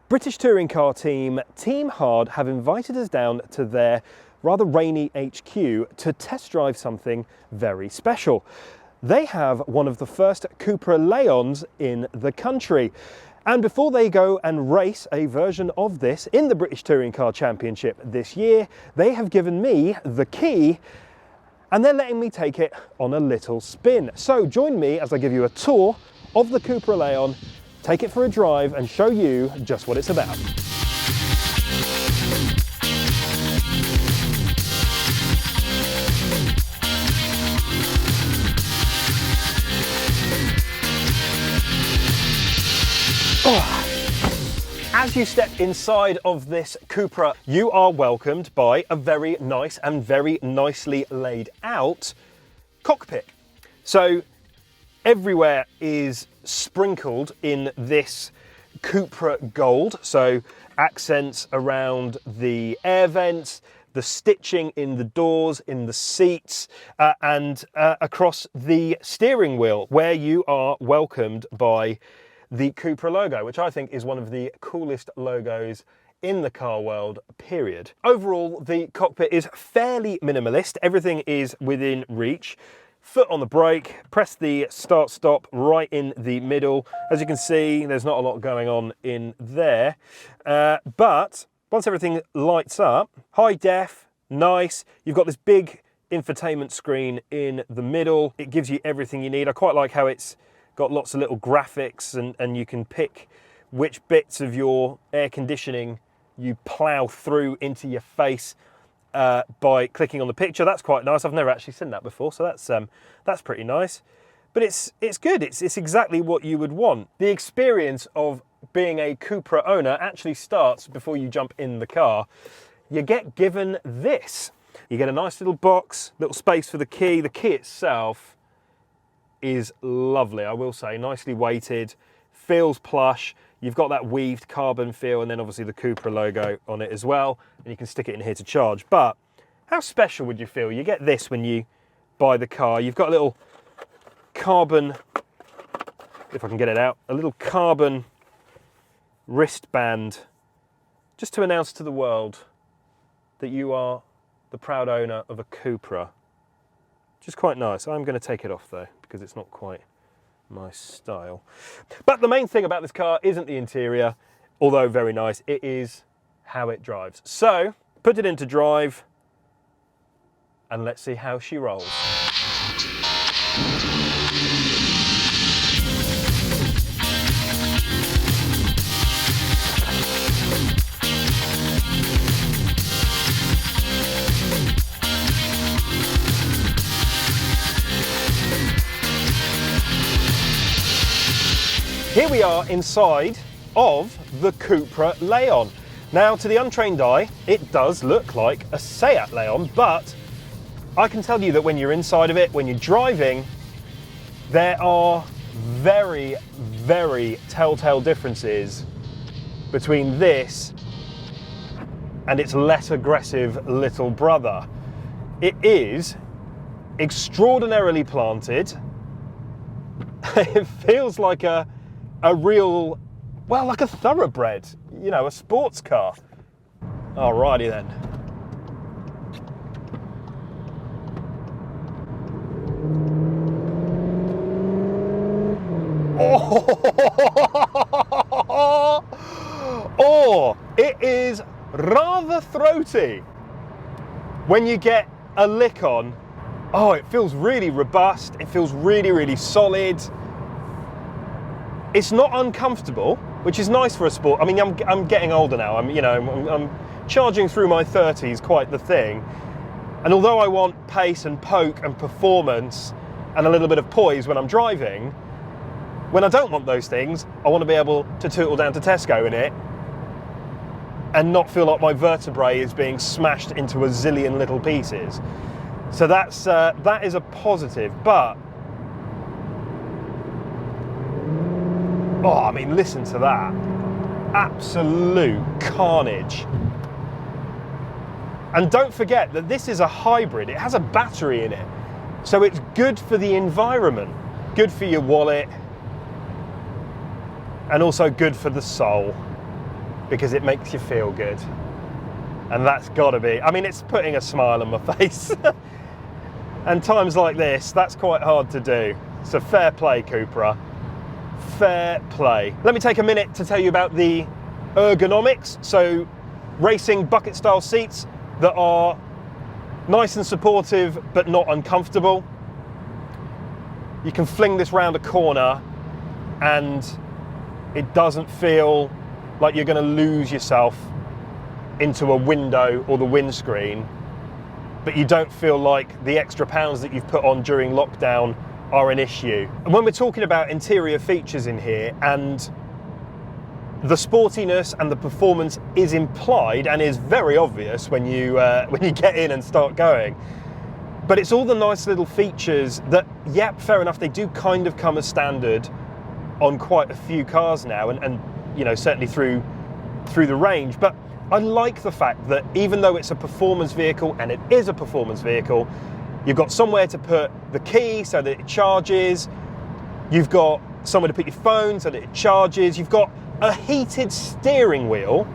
British touring car team Team Hard have invited us down to their rather rainy HQ to test drive something very special. They have one of the first Cupra Leons in the country. And before they go and race a version of this in the British Touring Car Championship this year, they have given me the key and they're letting me take it on a little spin. So join me as I give you a tour of the Cupra Leon, take it for a drive and show you just what it's about. As you step inside of this Cupra, you are welcomed by a very nice and very nicely laid out cockpit. So everywhere is sprinkled in this Cupra gold. So accents around the air vents, the stitching in the doors, in the seats, and across the steering wheel, where you are welcomed by the Cupra logo, which I think is one of the coolest logos in the car world, period. Overall, the cockpit is fairly minimalist. Everything is within reach. Foot on the brake, press the start stop right in the middle. As you can see, there's not a lot going on in there. But once everything lights up, high def, nice. You've got this big infotainment screen in the middle. It gives you everything you need. I quite like how it's got lots of little graphics and you can pick which bits of your air conditioning you plow through into your face by clicking on the picture. That's quite nice. I've never actually seen that before, so that's pretty nice. But it's good. It's exactly what you would want. The experience of being a Cupra owner actually starts before you jump in the car. You get given this. You get a nice little box, little space for the key. The key itself is lovely, I will say, nicely weighted, feels plush. You've got that weaved carbon feel and then obviously the Cupra logo on it as well, and you can stick it in here to charge. But how special would you feel? You get this when you buy the car. You've got a little carbon, if I can get it out, a little carbon wristband just to announce to the world that you are the proud owner of a Cupra. Which is quite nice. I'm going to take it off though, because it's not quite my style. But the main thing about this car isn't the interior, although very nice, it is how it drives. So, put it into drive, and let's see how she rolls. Here we are inside of the Cupra Leon. Now, to the untrained eye, it does look like a Seat Leon, but I can tell you that when you're inside of it, when you're driving, there are very, very telltale differences between this and its less aggressive little brother. It is extraordinarily planted. It feels like a real, well, like a thoroughbred, you know, a sports car. Alrighty then. Oh, it is rather throaty when you get a lick on. Oh, it feels really robust. It feels really, really solid. It's not uncomfortable, which is nice for a sport. I mean, I'm getting older now. I'm charging through my 30s, quite the thing. And although I want pace and poke and performance and a little bit of poise when I'm driving, when I don't want those things, I want to be able to tootle down to Tesco in it and not feel like my vertebrae is being smashed into a zillion little pieces. So that is a positive, but oh, I mean, listen to that. Absolute carnage. And don't forget that this is a hybrid. It has a battery in it. So it's good for the environment, good for your wallet, and also good for the soul. because it makes you feel good. And that's gotta be, I mean, it's putting a smile on my face. And times like this, that's quite hard to do. So fair play, Cupra. Fair play. Let me take a minute to tell you about the ergonomics. So racing bucket style seats that are nice and supportive, but not uncomfortable. You can fling this round a corner and it doesn't feel like you're going to lose yourself into a window or the windscreen, but you don't feel like the extra pounds that you've put on during lockdown are an issue. And when we're talking about interior features in here, and the sportiness and the performance is implied and is very obvious when you get in and start going, but it's all the nice little features that, yep, fair enough, they do kind of come as standard on quite a few cars now, and you know, certainly through the range. But I like the fact that even though it's a performance vehicle, and it is a performance vehicle, you've got somewhere to put the key so that it charges, you've got somewhere to put your phone so that it charges, you've got a heated steering wheel,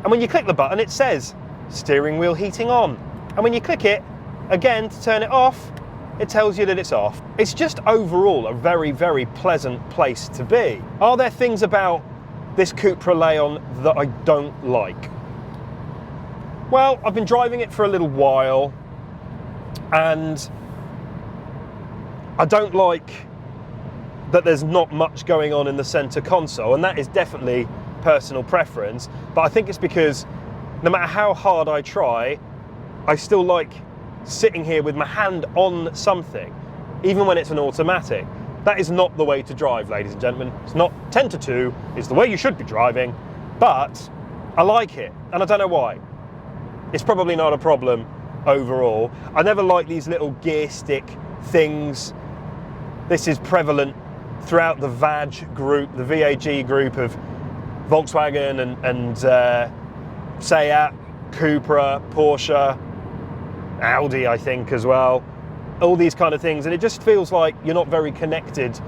and when you click the button it says steering wheel heating on, and when you click it again to turn it off, it tells you that it's off. It's just overall a very, very pleasant place to be. Are there things about this Cupra Leon that I don't like? Well, I've been driving it for a little while, and I don't like that there's not much going on in the center console, and that is definitely personal preference, but I think it's because no matter how hard I try, I still like sitting here with my hand on something, even when it's an automatic. That is not the way to drive, ladies and gentlemen. It's not 10 to 2, it's the way you should be driving, but I like it, and I don't know why. It's probably not a problem overall. I never like these little gear stick things. This is prevalent throughout the VAG group, the VAG group of Volkswagen and Seat, Cupra, Porsche, Audi, I think, as well. All these kind of things, and it just feels like you're not very connected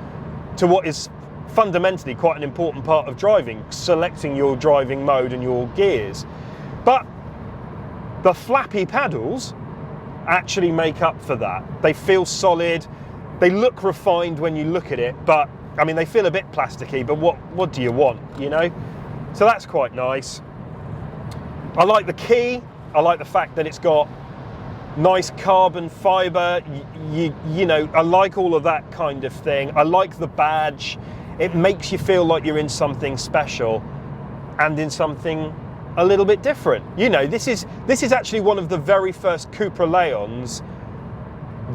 to what is fundamentally quite an important part of driving, selecting your driving mode and your gears. But the flappy pedals actually make up for that. They feel solid, they look refined when you look at it, but I mean, they feel a bit plasticky, but what do you want, you know? So that's quite nice. I like the key. I like the fact that it's got nice carbon fiber, you know, I like all of that kind of thing. I like the badge. It makes you feel like you're in something special and in something a little bit different. You know, this is actually one of the very first Cupra Leons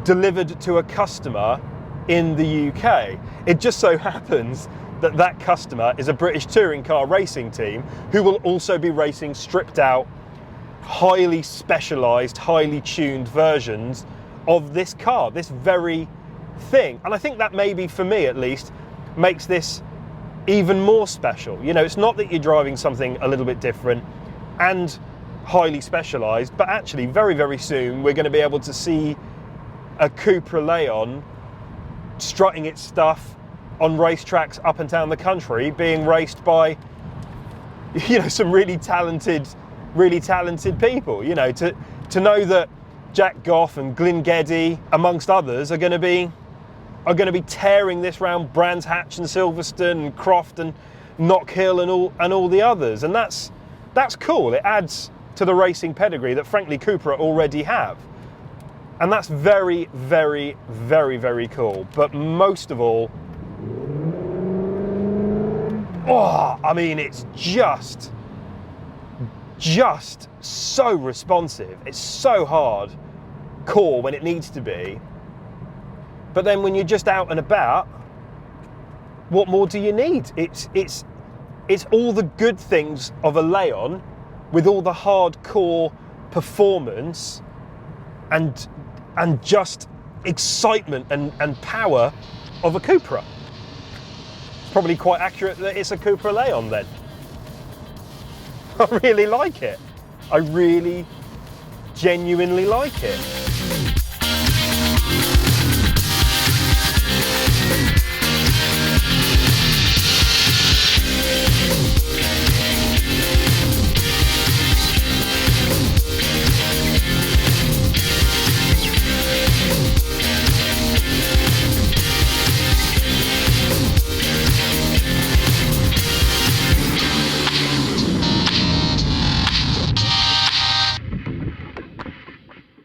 delivered to a customer in the UK. It just so happens that that customer is a British touring car racing team who will also be racing stripped out, highly specialised, highly tuned versions of this car, this very thing. And I think that maybe, for me at least, makes this even more special. You know, it's not that you're driving something a little bit different and highly specialised, but actually very, very soon we're going to be able to see a Cupra Leon strutting its stuff on racetracks up and down the country, being raced by, you know, some really talented people. You know, to know that Jack Goff and Glyn Geddy, amongst others, are going to be tearing this round Brands Hatch and Silverstone and Croft and Knockhill and all the others, and that's cool. It adds to the racing pedigree that, frankly, Cupra already have. And that's very, very, very, very cool. But most of all, oh, I mean, it's just so responsive. It's so hard core when it needs to be. But then when you're just out and about, what more do you need? It's all the good things of a Leon with all the hardcore performance and just excitement and power of a Cupra. It's probably quite accurate that it's a Cupra Leon then. I really like it. I really genuinely like it.